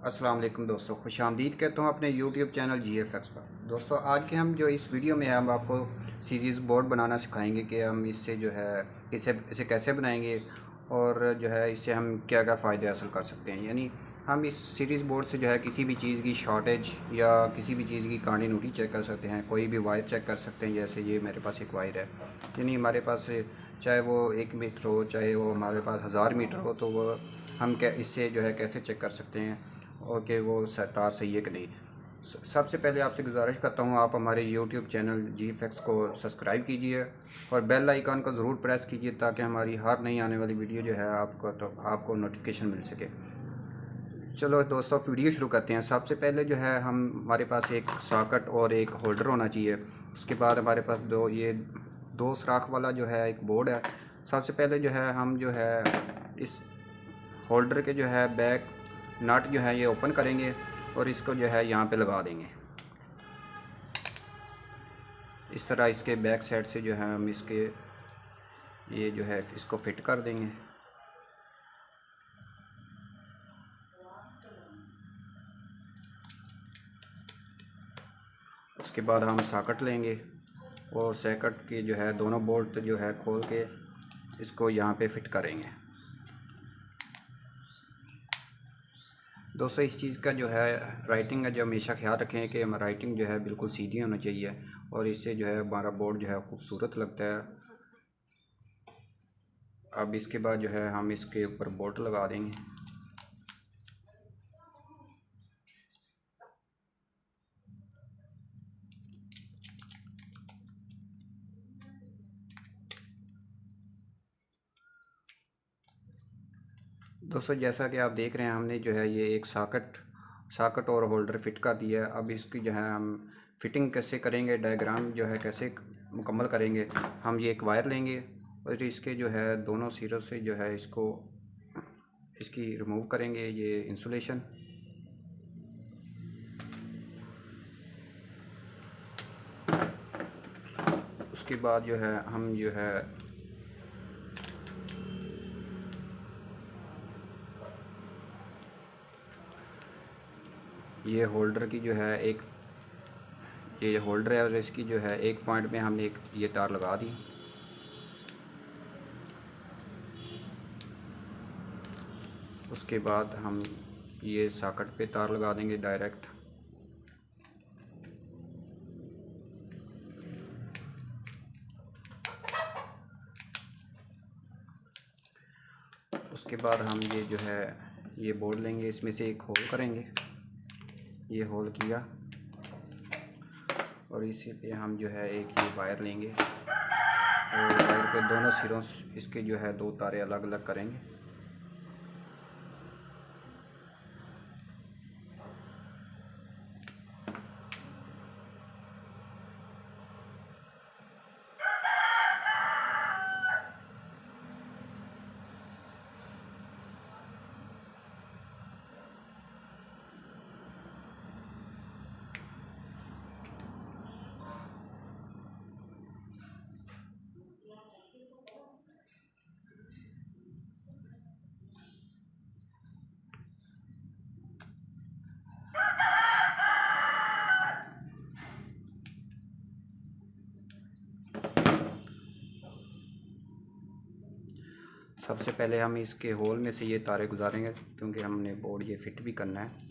अस्सलाम वालेकुम दोस्तों, खुशामदीद कहता हूँ अपने YouTube चैनल GFX पर। दोस्तों आज के हम जो इस वीडियो में हम आपको सीरीज़ बोर्ड बनाना सिखाएंगे कि हम इससे जो है इसे कैसे बनाएंगे और जो है इससे हम क्या क्या फ़ायदे हासिल कर सकते हैं। यानी हम इस सीरीज़ बोर्ड से जो है किसी भी चीज़ की शॉर्टेज या किसी भी चीज़ की कंटिन्यूटी चेक कर सकते हैं, कोई भी वायर चेक कर सकते हैं। जैसे ये मेरे पास एक वायर है, यानी हमारे पास चाहे वो 1 मीटर हो, चाहे वो हमारे पास 1000 मीटर हो, तो वो हम क्या इससे जो है कैसे चेक कर सकते हैं और कि वो तार सही है कि नहीं। सबसे पहले आपसे गुजारिश करता हूँ आप हमारे YouTube चैनल GFX को सब्सक्राइब कीजिए और बेल आइकन को ज़रूर प्रेस कीजिए ताकि हमारी हर नई आने वाली वीडियो जो है आपको नोटिफिकेशन मिल सके। चलो दोस्तों वीडियो शुरू करते हैं। सबसे पहले जो है हमारे पास एक सॉकेट और एक होल्डर होना चाहिए। उसके बाद हमारे पास दो सुराख वाला जो है एक बोर्ड है। सबसे पहले जो है हम जो है इस होल्डर के जो है बैक नट जो है ये ओपन करेंगे और इसको जो है यहाँ पे लगा देंगे। इस तरह इसके बैक साइड से जो है हम इसके ये जो है इसको फिट कर देंगे। उसके बाद हम सॉकेट लेंगे और सॉकेट के जो है दोनों बोल्ट जो है खोल के इसको यहाँ पे फिट करेंगे। दोस्तों इस चीज़ का जो है राइटिंग का जो हमेशा ख्याल रखें कि हम राइटिंग जो है बिल्कुल सीधी होनी चाहिए और इससे जो है हमारा बोर्ड जो है खूबसूरत लगता है। अब इसके बाद जो है हम इसके ऊपर बोल्ट लगा देंगे। दोस्तों जैसा कि आप देख रहे हैं हमने जो है ये एक सॉकेट और होल्डर फिट कर दिया है। अब इसकी जो है हम फिटिंग कैसे करेंगे, डायग्राम जो है कैसे मुकम्मल करेंगे। हम ये एक वायर लेंगे और इसके जो है दोनों सिरों से जो है इसकी रिमूव करेंगे ये इंसुलेशन। उसके बाद जो है हम जो है ये होल्डर की जो है ये होल्डर है और इसकी जो है एक पॉइंट में हमने एक ये तार लगा दी। उसके बाद हम ये सॉकेट पे तार लगा देंगे डायरेक्ट। उसके बाद हम ये जो है ये बोर्ड लेंगे, इसमें से एक होल करेंगे। ये होल किया और इसी पे हम जो है एक ये वायर लेंगे और वायर के दोनों सिरों इसके जो है दो तारे अलग अलग करेंगे। सबसे पहले हम इसके होल में से ये तारे गुजारेंगे क्योंकि हमने बोर्ड ये फिट भी करना है।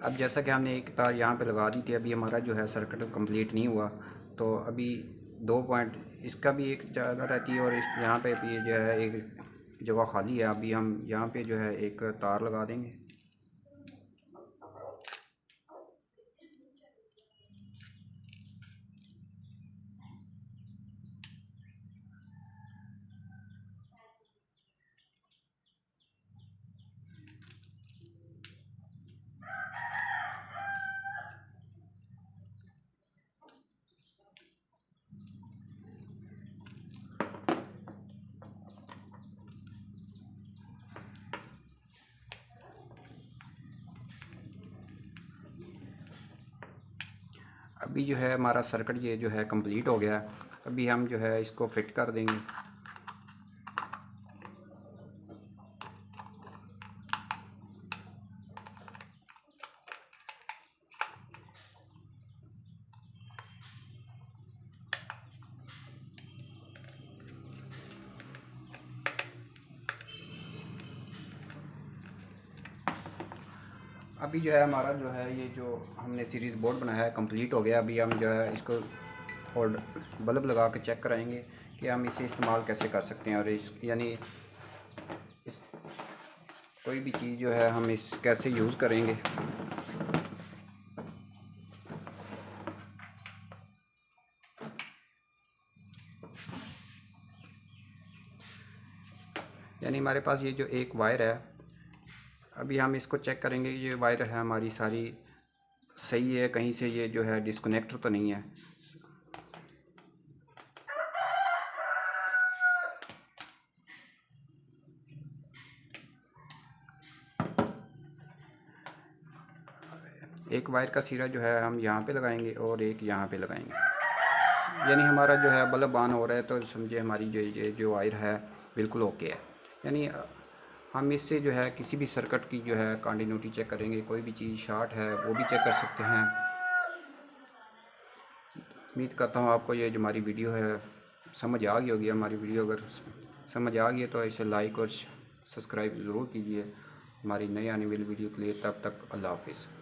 अब जैसा कि हमने एक तार यहाँ पे लगा दी थी, अभी हमारा जो है सर्किट कंप्लीट नहीं हुआ, तो अभी 2 पॉइंट इसका भी एक जगह रहती है और इस यहाँ पे भी जो है एक जगह खाली है। अभी हम यहाँ पे जो है एक तार लगा देंगे। अभी जो है हमारा सर्किट ये जो है कंप्लीट हो गया। अभी हम जो है इसको फिट कर देंगे। अभी जो है हमारा जो है ये जो हमने सीरीज़ बोर्ड बनाया है कंप्लीट हो गया। अभी हम जो है इसको और बल्ब लगा के चेक कराएंगे कि हम इसे इस्तेमाल कैसे कर सकते हैं, और इस यानी इस कोई भी चीज़ जो है हम इस कैसे यूज़ करेंगे। यानी हमारे पास ये जो एक वायर है, अभी हम इसको चेक करेंगे ये वायर है हमारी सारी सही है, कहीं से ये जो है डिस्कनेक्ट तो नहीं है। एक वायर का सिरा जो है हम यहाँ पे लगाएंगे और एक यहाँ पे लगाएंगे। यानी हमारा जो है बल्ब ऑन हो रहा है, तो समझे हमारी जो वायर है बिल्कुल ओके है। यानी हम इससे जो है किसी भी सर्किट की जो है कंटिन्यूटी चेक करेंगे। कोई भी चीज़ शॉर्ट है वो भी चेक कर सकते हैं। उम्मीद करता हूँ आपको ये जो हमारी वीडियो है समझ आ गई होगी। हमारी वीडियो अगर समझ आ गई है तो इसे लाइक और सब्सक्राइब ज़रूर कीजिए हमारी नई आने वाली वीडियो के लिए। तब तक अल्लाह हाफिज़।